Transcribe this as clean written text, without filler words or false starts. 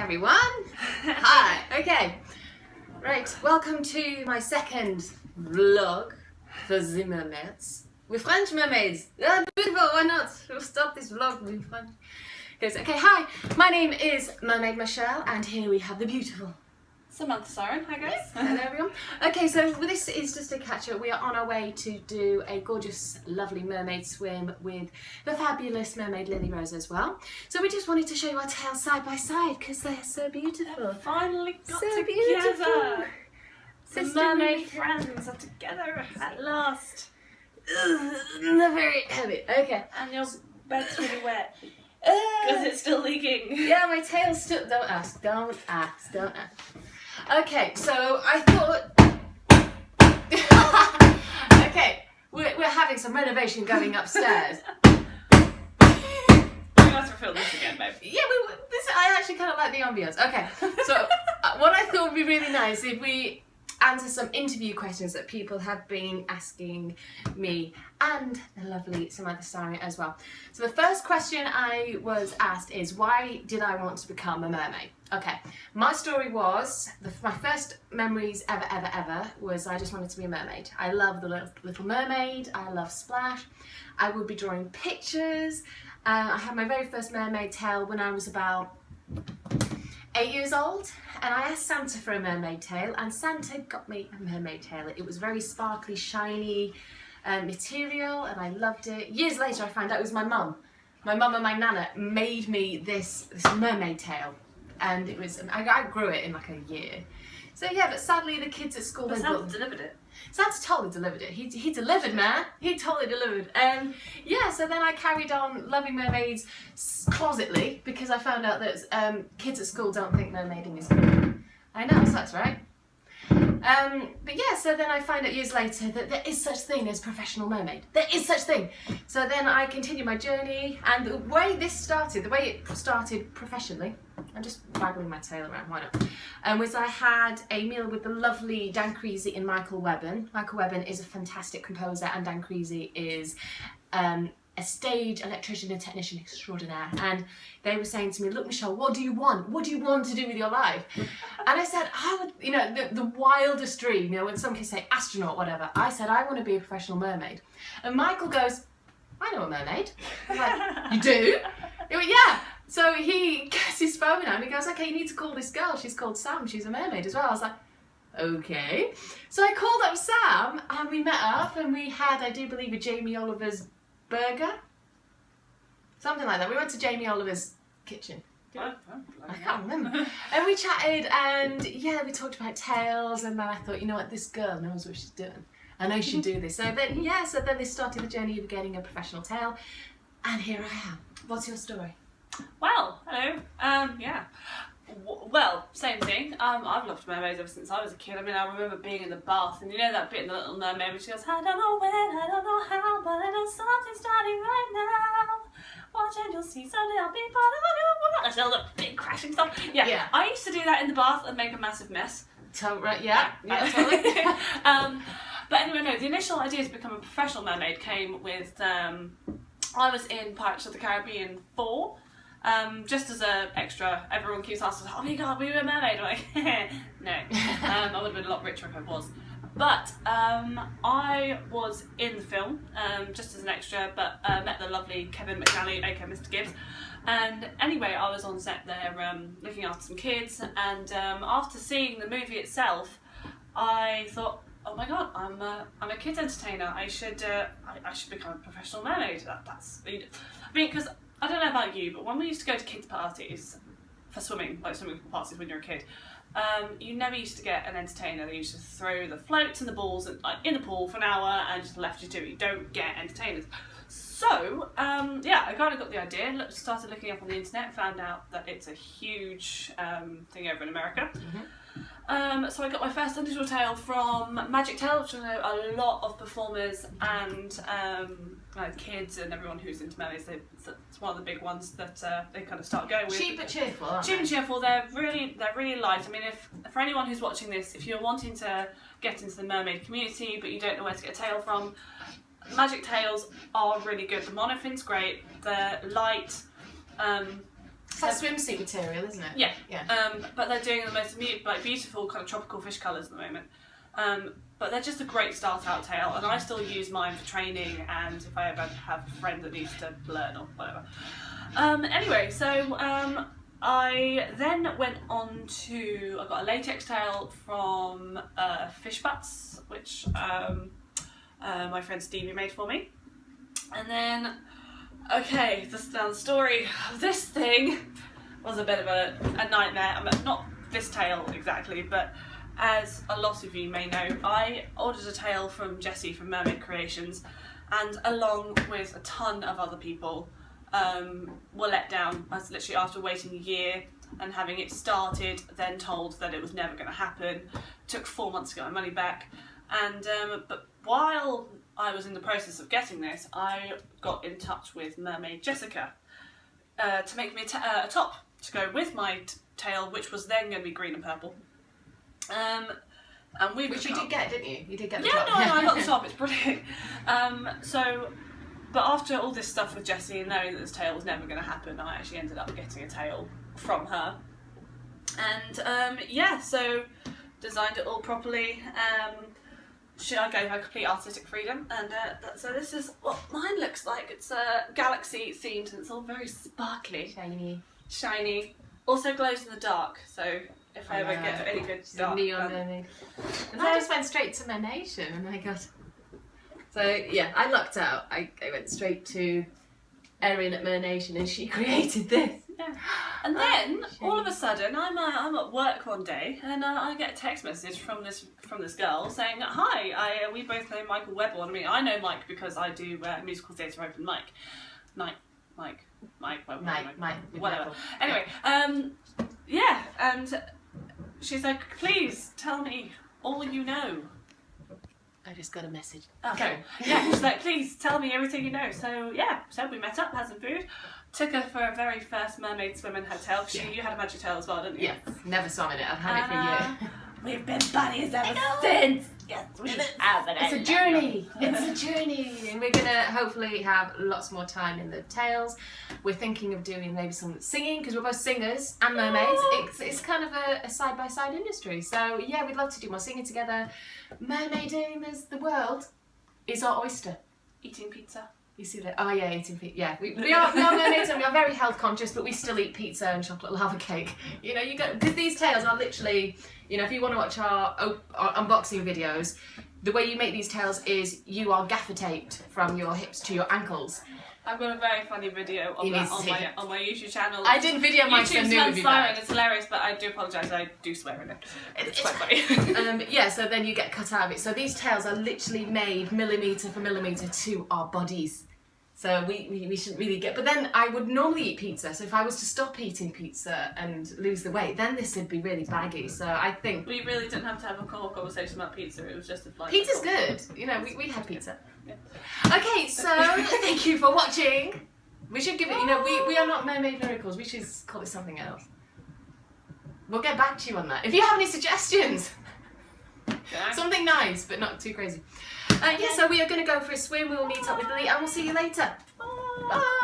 everyone. Hi. Okay. Right. Welcome to my second vlog for the mermaids. We're French mermaids. Beautiful. Why not? We'll start this vlog with French. Okay. Hi. My name is Mermaid Michelle, and here we have the beautiful Samantha Siren. Hi guys. Hello everyone. Okay, so this is just a catch up. We are on our way to do a gorgeous, lovely mermaid swim with the fabulous mermaid Lily Rose as well. So we just wanted to show you our tails side by side because they're so beautiful. They've finally got so together. Beautiful. The mermaid friends are together at last. They're very heavy. Okay. And your bed's really wet because it's still leaking. Yeah, my tail's still. Don't ask. Don't ask. Don't ask. Okay, so I thought. Okay, we're having some renovation going upstairs. We must refill this again, babe. Yeah, I actually kind of like the ambience. Okay, so what I thought would be really nice if we answer some interview questions that people have been asking me and the lovely Samantha Siren as well. So the first question I was asked is, why did I want to become a mermaid? Okay, my story was, my first memories ever was I just wanted to be a mermaid. I love the Little Mermaid, I love Splash. I would be drawing pictures. I had my very first mermaid tail when I was about 8 years old, and I asked Santa for a mermaid tail, and Santa got me a mermaid tail. It was very sparkly, shiny material, and I loved it. Years later I found out it was my mum. My mum and my nana made me this mermaid tail, and it was, I grew it in like a year. So yeah, but sadly the kids at school... But Santa delivered it. Santa totally delivered it. He delivered, man. He totally delivered. Yeah, so then I carried on loving mermaids closetly because I found out that kids at school don't think mermaiding is good. I know, so that's right. But yeah, so then I find out years later that there is such thing as professional mermaid. There is such thing. So then I continued my journey, and the way it started professionally, I'm just waggling my tail around, why not? Was I had a meal with the lovely Dan Creasy and Michael Webben. Michael Webben is a fantastic composer, and Dan Creasy is a stage electrician and technician extraordinaire. And they were saying to me, look Michelle, what do you want? What do you want to do with your life? And I said, I would, you know, the wildest dream, you know, when some kids say astronaut, whatever. I said, I want to be a professional mermaid. And Michael goes, I know a mermaid. I'm like, you do? He went, yeah. So he gets his phone out and he goes, okay, you need to call this girl. She's called Sam. She's a mermaid as well. I was like, okay. So I called up Sam and we met up and we had, I do believe, a Jamie Oliver's burger. Something like that. We went to Jamie Oliver's kitchen. I can't remember. And we chatted and yeah, we talked about tails, and then I thought, you know what, this girl knows what she's doing. I know she'd do this. So then, yeah, so then this started the journey of getting a professional tail. And here I am. What's your story? Well, hello. Yeah. Well, same thing. I've loved mermaids ever since I was a kid. I mean, I remember being in the bath, and you know that bit in The Little Mermaid where she goes, I don't know when, I don't know how, but I know something's starting right now. Watch and you'll see someday I'll be part of you. That's all the big crashing stuff. Yeah. I used to do that in the bath and make a massive mess. Right, yeah, totally. But anyway, no, the initial idea to become a professional mermaid came with, I was in Pirates of the Caribbean 4. Just as an extra, everyone keeps asking, oh my god, were you a mermaid? I'm like, no. I would have been a lot richer if I was. But I was in the film, just as an extra, but met the lovely Kevin McNally, aka Mr. Gibbs. And anyway, I was on set there looking after some kids, and after seeing the movie itself, I thought, oh my god, I'm a kids entertainer. I should become a professional mermaid. That's, I mean, because I don't know about you, but when we used to go to kids' parties for swimming, like swimming parties when you're a kid, you never used to get an entertainer. They used to throw the floats and the balls in the pool for an hour and just left you to it. You don't get entertainers. So, yeah, I kind of got the idea, started looking up on the internet, found out that it's a huge thing over in America. So I got my first unusual tail from Magic Tail, which I know a lot of performers and kids and everyone who's into mermaids. It's one of the big ones that they kind of start going with. Cheap but cheerful, aren't they? Cheap and cheerful. They're really light. I mean, if for anyone who's watching this, if you're wanting to get into the mermaid community but you don't know where to get a tail from, Magic Tails are really good. The monofin's great. They're light. It's like swimsuit material, isn't it? Yeah. Yeah. But they're doing the most beautiful kind of tropical fish colours at the moment. But they're just a great start-out tail, and I still use mine for training and if I ever have a friend that needs to learn or whatever. Anyway, so I then went on to, I got a latex tail from Fish Butts, which my friend Stevie made for me. And then, okay, this is now the story of this thing was a bit of a nightmare. I mean, not this tail exactly, but as a lot of you may know, I ordered a tail from Jessie from Mermaid Creations, and along with a ton of other people, were let down. I was literally, after waiting a year and having it started, then told that it was never going to happen. Took 4 months to get my money back, and but while I was in the process of getting this, I got in touch with Mermaid Jessica to make me a top to go with my tail, which was then going to be green and purple. And Which you did get, didn't you? You did get the yeah, top. no, I got the top. It's brilliant. But after all this stuff with Jessie and knowing that this tail was never going to happen, I actually ended up getting a tail from her. And yeah, so designed it all properly. I gave her complete artistic freedom, and so this is what mine looks like. It's galaxy themed, and it's all very sparkly, shiny. Also glows in the dark. So if I ever get any good dark, neon mermaid. And I just went straight to Mermation, and I got. So yeah, I lucked out. I went straight to Erin at Mermation, and she created this. Yeah. And then all of a sudden, I'm at work one day, and I get a text message from this girl saying, "Hi, we both know Michael Webber." I mean, I know Mike because I do musical theatre open mic. Mike, whatever. Anyway, yeah, and she's like, "Please tell me all you know." I just got a message. Okay. Yeah, she's like, "Please tell me everything you know." So yeah, so we met up, had some food. Took her for her very first mermaid swim in her tail. You had a magic tail as well, didn't you? Yeah, never swum in it. I've had it for a year. We've been buddies ever since. Yes, we have. It's a journey. It's a journey, and we're gonna hopefully have lots more time in the tails. We're thinking of doing maybe some singing because we're both singers and mermaids. It's kind of a side by side industry. So yeah, we'd love to do more singing together. Mermaiding, the world is our oyster. Eating pizza. You see that? Oh yeah, eating pizza. Yeah, we are mermaids and we are very health conscious, but we still eat pizza and chocolate lava cake. You know, these tails are literally, you know, if you want to watch our unboxing videos, the way you make these tails is you are gaffer taped from your hips to your ankles. I've got a very funny video on my YouTube channel. I didn't video mine, so I knew it would be bad. It's hilarious, but I do apologise. I do swear in it. It's quite funny. Yeah, so then you get cut out of it. So these tails are literally made millimetre for millimetre to our bodies. So we shouldn't really get. But then I would normally eat pizza. So if I was to stop eating pizza and lose the weight, then this would be really baggy. So I think we really didn't have to have a whole conversation about pizza. It was just a like. Pizza's good. You know, we had pizza. Yeah. Okay, so thank you for watching. We should give it. You know, we are not Mermaid Miracles. We should call it something else. We'll get back to you on that. If you have any suggestions, something nice but not too crazy. Yeah, so we are going to go for a swim. We will meet up with Lee and we'll see you later. Bye.